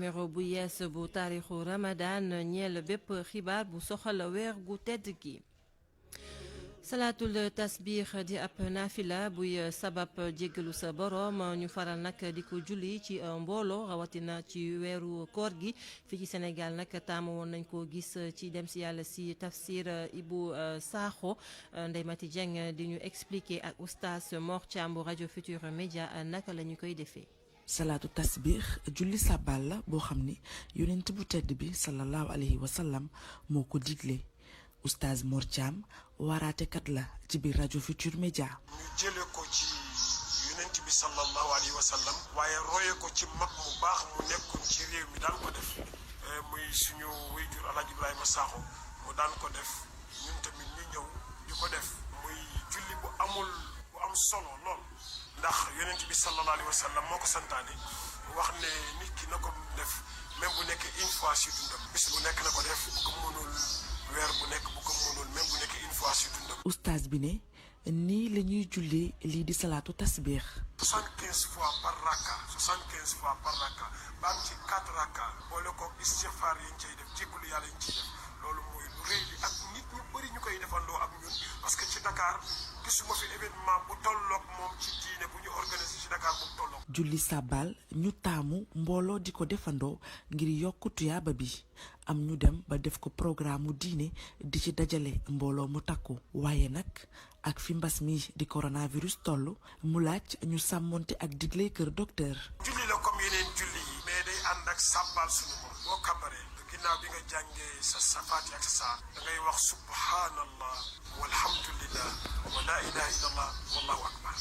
numéro bu yees bu taarixu Ramadan ñeel bépp xibaar bu soxal weer gu tedd gi. salaatul tasbiix di ab naafila buy sabab jéggalu sa boroom ñu faral nag di ko julli ci mbooloo rawatina ci weeru koor gi fii ci Sénégal nag taamu woon nañ ko gis ci dem si yàlla si tafsir Ibou Sakho Ndeye Mati Dieng di ñu expliquer ak oustaz Mor Thiam bu rajo Futur Média naka la ñu koy defee. salaatu tasbiix julli sàbbaal la boo xam ni yonent bu tedd bi sallallahu alayhi wa sallam moo ko digle. Oustaz Mor Thiam waaraatekat la ci biir rajo Futur Média. ñu jële ko ci yonent bi sallallahu alayhi wa sallam waaye roye ko ci mag mu baax mu nekkoon ci réew mi daan ko def muy suñu wéyjur Alaaji Ibrahima Sakho mu daan ko def ñun tamit ñu ñëw di ko def muy julli bu am solo lool ndax yonent bi sallallahu alayhi wa sallam moo ko santaane wax ne nit ki na ko def même bu nekkee une fois si dundam bis bu nekk na ko def bu ko mënul weer bu nekk bu ko mënul même bu nekkee une fois si dundam. oustaz bi ne nii la ñuy jullee lii di salaatu tasbiix. 75 fois par rakka 75 fois par rakka ba am ci 4 rakka boole ko istighfar yi ñu cay def jégalu yàlla yi ñu ciy def loolu mooy lu rëy li ak nit ñu bëri ñu koy defandoo ak ñun parce que ci Dakar gisuma fi événement bu tolloog moom ci diine bu ñu organisé ci Dakar bu tolloog. julli sàbbaal ñu taamu mbooloo di ko defandoo ngir yokk tuyaaba bi am ñu dem ba def ko programme mu diine di ci dajale mbooloo mu takku waaye nag ak fi mbas mi di coronavirus toll mu laaj ñu sàmmonte ak digle kër docteur. julli la comme yeneen julli yi mais day ànd ak sàbbaal suñu borom boo kabaree ginnaaw bi nga jàngee sa faati ak sa saar da ngay wax subhanallah walhamdulillah wa la ilaha illallah wallahu akbar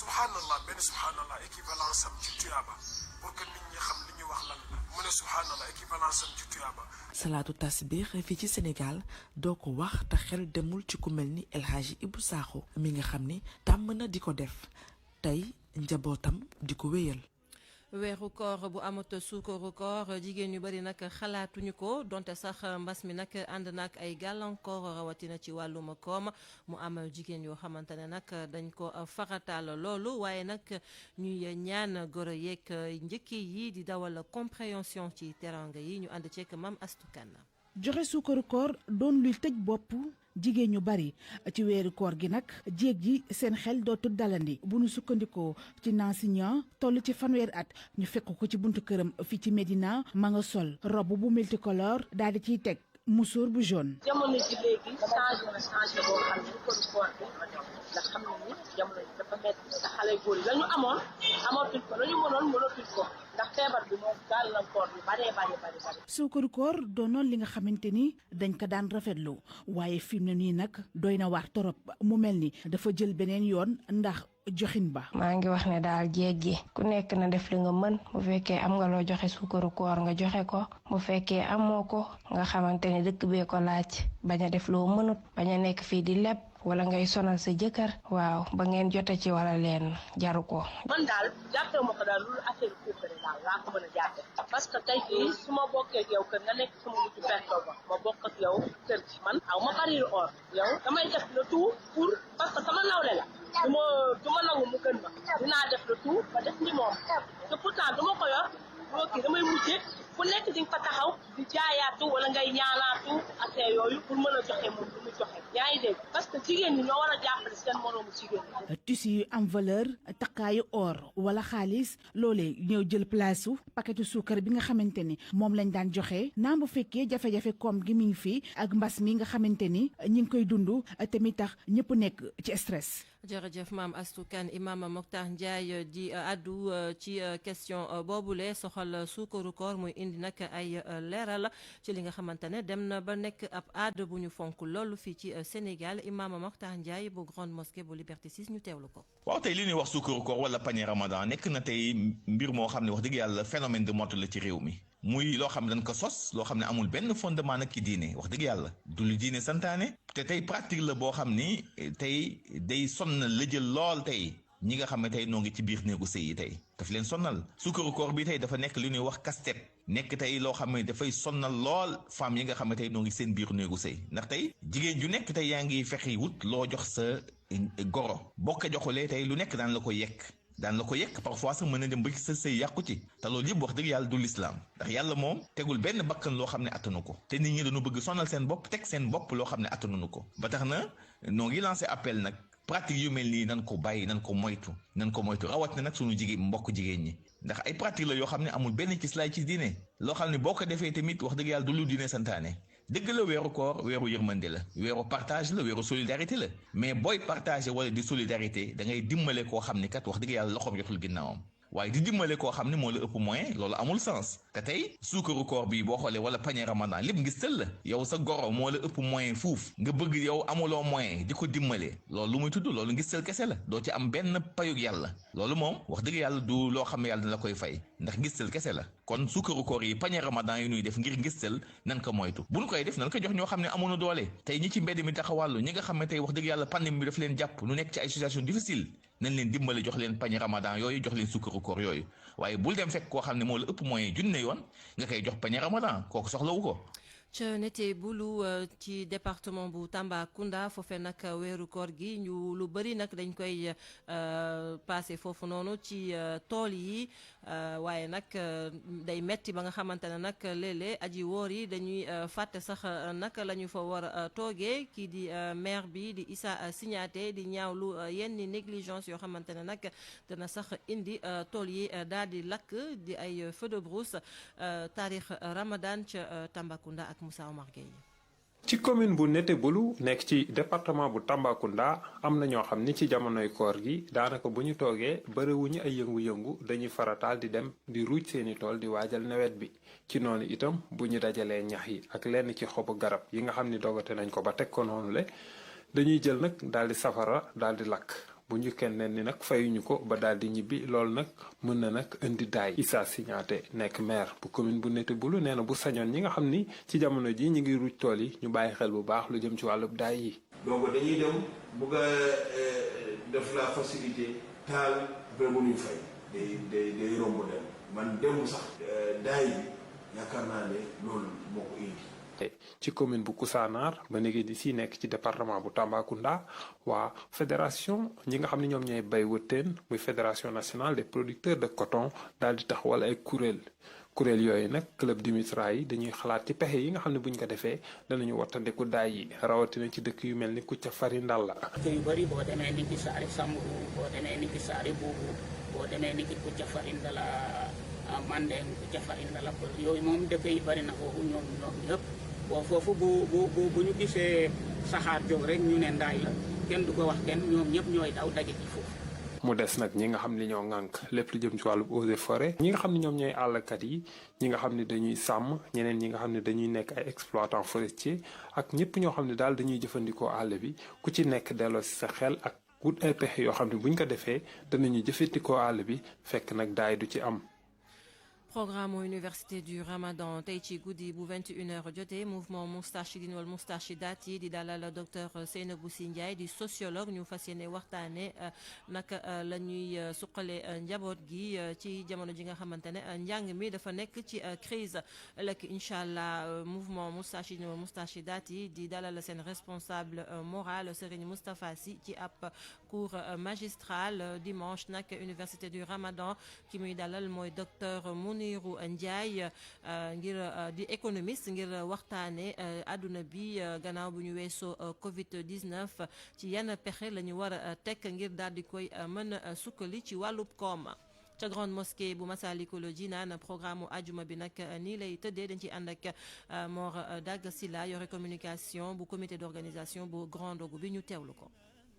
subhanallah benn subhanallah équivalence am ci tuyaaba pour que nit ñi xam li ñuy wax lan la mu ne subhanallah équivalence am ci tuyaaba. salaatu tasbiix fii ci Sénégal doo ko wax te xel demul ci ku mel ni El Hadji Ibou Sakho mi nga xam ni tàmm na di ko def tey njabootam di ko wéyal. weeru koor bu amut suukaru koor jigéen ñu bari nag xalaatuñu ko donte sax mbas mi nag ànd na ak ay gàllankoor rawatina ci wàllum koom mu am jigéen yoo xamante ne nag dañ ko farataal loolu waaye nag ñuy ñaan goro yeeg njëkki yi di dawal compréhension ci teranga yi ñu ànd ceeg Mam Astou Kane. joxe suukaru koor doon luy tëj bopp jigéen ñu bari ci weeru koor gi nag jéeg ji seen xel dootul dalandi bu nu sukkandikoo ci Nancy Niang toll ci fanweeri at ñu fekk ko ci buntu këram fii ci Médina ma nga sol robe bu multicolore daal di ciy teg musóor bu jaune. jamono ji léegi changé boo xam ne suukaru koor bi ndax xam ne ni jamono ji dafa metti ndax xale góor yi la ñu amoon amatuñ ko la ñu mënatuñ ko ndax feebar bi moom gàllankoor yu bari. suukaru koor doonoon li nga xamante ni dañ ko daan rafetlu waaye fi mu ne nii nag doy na waar torop mu mel ni dafa jël beneen yoon ndax joxin ba. maa ngi wax ne daal jéeg gi ku nekk na def li nga mën bu fekkee am nga loo joxe suukaru koor nga joxe ko bu fekkee amoo ko nga xamante ne dëkk bee ko laaj bañ a def loo mënut bañ a nekk fii di leb wala ngay sonal sa jëkkër waaw ba ngeen jote ci wala leen jaru ko. man daal jàppee ma ko daal lu affaire puukare daal laa ko mën a jàppe parce que tey jii su ma bokkee ak yow kër nga nekk sama wutu perto ba ma bokk ak yow kër gi man aw ma bari or yow damay def le tout pour parce que sama nawle la du ma nangu mu gën ma dinaa def le tout ba def ni moom te pourtant du ma ko yor boo kii damay mujjee ku nekk di nga fa taxaw di jaayaatu wala ngay ñaanaatu affaire yooyu pour mën a joxe moom lu mu joxe yaa ngi dégg parce que jigéen ñi ñoo war a jàppale seen moroomu jigéen ñi. tissu yu am valeur takkaayu or wala xaalis loolee ñëw jël place su paquetu suukar bi nga xamante ni moom lañ daan joxe naam bu fekkee jafe-jafe koom gi mi ngi fi ak mbas mi nga xamante ni ñi ngi koy dund tamit tax ñëpp nekk ci stress. jërëjëf Mam Astou Kane Imam Mokhtar Ndiaye di addu ci question boobule soxal suukaru koor muy indi nag ay leeral ci li nga xamante ne dem na ba nekk ab aada bu ñu fonk loolu fii ci Sénégal Imam Mokhtar Ndiaye bu grande mosquée bu Liberté 6 ñu teewlu ko. waaw tey li ñuy wax suukaru koor wala panier Ramadan nekk na tey mbir moo xam ne wax dëgg yàlla phénomène de mode la ci réew mi. muy loo xam ne dañ ko sos loo xam ne amul benn fondement nag ci diine wax dëgg yàlla du lu diine santaane te tey pratique la boo xam ni tey day sonnal la jël lool tey ñi nga xam ne tey noo ngi ci biir néegu sëy yi tey daf leen sonnal suukaru koor bi tey dafa nekk lu ñuy wax casse-tête nekk tey loo xam ne dafay sonnal lool femmes yi nga xam ne tey noo ngi seen biir néegu sëy ndax tey jigéen ju nekk tey yaa ngi fexe wut loo jox sa goro boo ko joxulee tey lu nekk daan la ko yekk daan la ko yekk parfois sax mën na dem ba sa sëy yàqu ci te loolu yëpp wax dëgg yàlla du lislaam ndax yàlla moom tegul benn bakkan loo xam ne attanu ko te nit ñi dañu bëgg sonal seen bopp teg seen bopp loo xam ne attanunu ko ba tax na noo ngi lancé appel nag pratique yu mel nii nan ko bàyyi nan ko moytu rawat na nag sunu mbokk jigéen ñi ndax ay pratique la yoo xam ne amul benn ci slaay ci diine loo xam ne boo ko defee tamit wax dëgg yàlla du lu diine santaane dëgg la weeru koor weeru yërmande la weeru partage la weeru solidarité la mais booy partage wala di solidarité da ngay dimbale koo xam ne kat wax dëgg yàlla loxoom jotul ginnaawam waaye di dimbale koo xam ne moo la ëpp moyen loolu amul sens te tey suukaru koor bi boo xoolee wala pañe ramadan lépp ngis tël la yow sa goro moo la ëpp moyen fuuf nga bëgg yow amuloo moyen di ko dimbale loolu lu muy tudd loolu ngis tël kese la doo ci am benn payug yàlla loolu moom wax dëgg yàlla du loo xam ne yàlla dina la koy fay ndax ngistal kese la kon suukaru koor yi pañe ramadan yi ñuy def ngir ngistal nan ko moytu bu ñu koy def nan ko jox ñoo xam ne amuñu doole tey ñi ci mbedd mi taxawàllu ñi nga xam ne tey wax dëgg yàlla pandémie bi daf leen jàpp nu nekk ci ay situation difficile nañ leen dimbale jox leen pañe ramadan yooyu jox leen suukaru koor yooyu waaye bul dem fekk koo xam ne moo la ëpp moyen junne yoon nga koy jox pañe ramadan kooku soxlawu ko ca nete bulu ci département bu Tambacounda foofe nag weeru koor gi ñu lu bëri nag dañ koy passé foofu noonu ci tool yi waaye nag day metti ba nga xamante ne nag léeg-léeg aji woor yi dañuy fàtte sax naka la ñu fa war a toogee kii di maire bi di Issa Signaté di ñaawlu yenn négligence yoo xamante ne nag dana sax indi tool yi daal di lakk di ay feu de brousse taarix Ramadan ca Tambacounda ak Moussa Omar Gueye. ci commune bu Netebulu nekk ci département bu Tambacounda am na ñoo xam ni ci jamonoy koor gi daanaka bu ñu toogee bëriwuñu ay yëngu-yëngu dañuy farataal di dem di ruuj seeni tool di waajal nawet bi ci noonu itam bu ñu dajalee ñax yi ak lenn ci xobu garab yi nga xam ni dogate nañ ko ba teg ko noonu le dañuy jël nag daal di safara daal di lakk bu ñu kenn ni nag fayuñu ko ba daal di ñibbi loolu nag mën na nag indi daay Issa Signaté nekk maire bu commune bu Netebulu nee na bu sañoon ñi nga xam ni ci jamono ji ñi ngi ruuj tool yi ñu bàyyi xel bu baax lu jëm ci wàllub daay yi. donc dañuy dem bugg a def la facilité taal ba mënuñ fay day romb dem man dem sax daay yi yaakaar naa ne loolu moo ko indi. ci commune bu Koussanar ba léegi di si nekk ci département bu Tambacounda waa fédération ñi nga xam ne ñoom ñooy bay wëtteen muy fédération nationale des producteurs de coton daal di taxawal ay kuréel yooyu nag club Dimitra yi dañuy xalaat ci pexe yi nga xam ne buñ ko defee danañu wattandiku daay yi rawatina ci dëkk yu mel ni Kucca Fari Ndalla. yu bëri boo demee ni ki Saari Samburu boo demee ni ki Saari Buubu boo demee ni ki Kucca Fari Ndalla Mandeng Kucca Fari Ndalla yooyu moom dëkk yi bëri na foofu ñoom ñëpp. bon foofu bu ñu gisee saxaar jóg rek ñu ne ndaay la kenn du ko wax kenn ñoom ñëpp ñooy daw daje ci foofu. mu des nag ñi nga xam ni ñoo ŋànk lépp lu jëm ci wàllu eaux et forêt ñi nga xam ne ñoom ñooy àllkat yi ñi nga xam ne dañuy sàmm ñeneen ñi nga xam ne dañuy nekk ay exploitants forestiers ak ñëpp ñoo xam ne daal dañuy jëfandikoo àll bi ku ci nekk delloo si sa xel ak wut ay pexe yoo xam ne buñ ko defee danañu jëfandikoo àll bi fekk nag daay du ci am. programme université du Ramadan tey ci guddi bu 21h jotee mouvement Moustarchidine wala Moustarchidaat yi di dalal docteur Seynabou Sy Ndiaye di sociologue ñu fas yéene waxtaane naka la ñuy suqale njaboot gi ci jamono ji nga xamante ne njàng mi dafa nekk ci crise ëllëg incha allah mouvement Moustarchidine wala Moustarchidaat yi di dalal seen responsable moral Serigne Moustapha Sy ci ab cours magistral dimanche nag université du Ramadan ki muy dalal mooy docteur Mounirou Ndiaye ngir di économiste ngir waxtaane àdduna bi gannaaw bu ñu weesoo Covid 19 ci yenn pexe la ñu war a teg ngir daal di koy mën a sukkali ci wàllub koom. ca grande mosquée bu Massalikul Jinaan programme ajuma bi nag nii lay tëddee dañ ci ànd ak Mor Dag Silla yore communication bu comité d'organisation bu Grand Dogu bi ñu teewlu ko.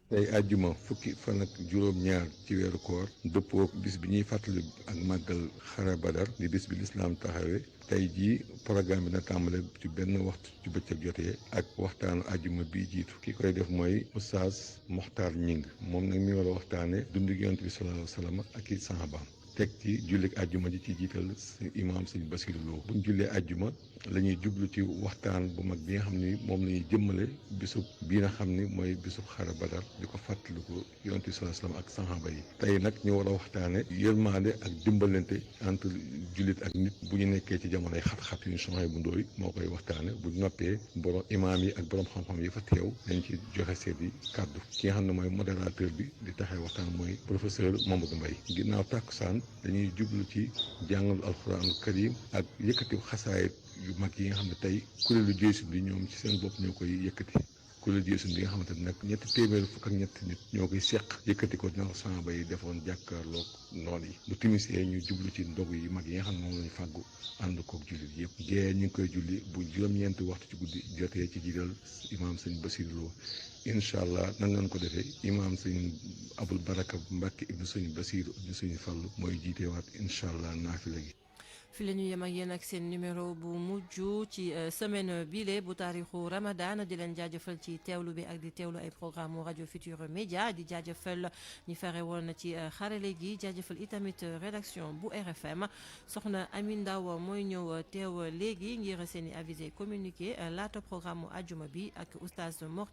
tey àjjuma fukki fan ak juróom-ñaar ci weeru koor dëppoo bis bi ñuy fàttali ak màggal xare Badar di bis bi lislaam taxawee tey jii programme bi na tàmbale ci benn waxtu ci bëccëg jotee ak waxtaanu àjjuma bi jiitu ki koy def mooy Oustaz Mokhtar Ñing moom nag mi war a waxtaane dundu Yonent bi sallallahu alayhi wa sallam ak i sahabaam teg ci jullik àjjuma ji ci jiital imaam sëñ Basiru Lo buñ jullee àjjuma la ñuy jublu ci waxtaan bu mag bi nga xam ni moom la ñuy jëmmale bisub bii nga xam ni mooy bisub xare Badar di ko fàttaliku yonent bi sallallahu alayhi wasallam ak saxaaba yi tey nag ñu war a waxtaane yërmaande ak dimbalante entre jullit ak nit bu ñu nekkee ci jamonoy xat-xat yu soxna bu ndóoy moo koy waxtaane bu ñu noppee borom imaam yi ak borom xam-xam yi fa teew dañ ci joxe seeni kàddu ki nga xam ne mooy modérateur bi di taxee waxtaan mooy professeur Mamadou Mbaye ginnaaw tàkkusaan dañuy jublu ci jàngal alxuraanul karim ak yëkkati xasaayit yu mag yi nga xam ne tey kuréelu Jeysun bi ñoom ci seen bopp ñoo koy yëkkati kuréelu Jeysun bi nga xamante ne nag ñetti téeméer fukk ak ñetti nit ñoo koy seq yëkkati ko dina ko saaba yi defoon jàkkaarloog noon yi bu timisee ñu jublu ci ndogu yi mag yi nga xam ne moom lañu fàggu ànd koog jullit yëpp gée ñu ngi koy julli bu juróom-ñeenti waxtu ci guddi jotee ci jiital imaam sëñ Basiru Lo incha allah nan lañ ko defee imaam sëñ Abul Baraka Mbàkke ibnu sëñ Basiru ibnu sëñ Fallu mooy jiitewaat incha allah naafila gi. fi la ñu yem ak yéen ak seen numéro bu mujj ci semaine bile bu taarixu Ramadan di leen jaajëfal ci teewlu bi ak di teewlu ay programme rajo Futur Média di jaajëfal ñi fare woon ci xarale gi jaajëfal itamit rédaction bu RFM soxna Amin Ndaw mooy ñëw teew léegi ngir seen i avisé communiqué laata programme mu àjjuma bi ak oustaz Mor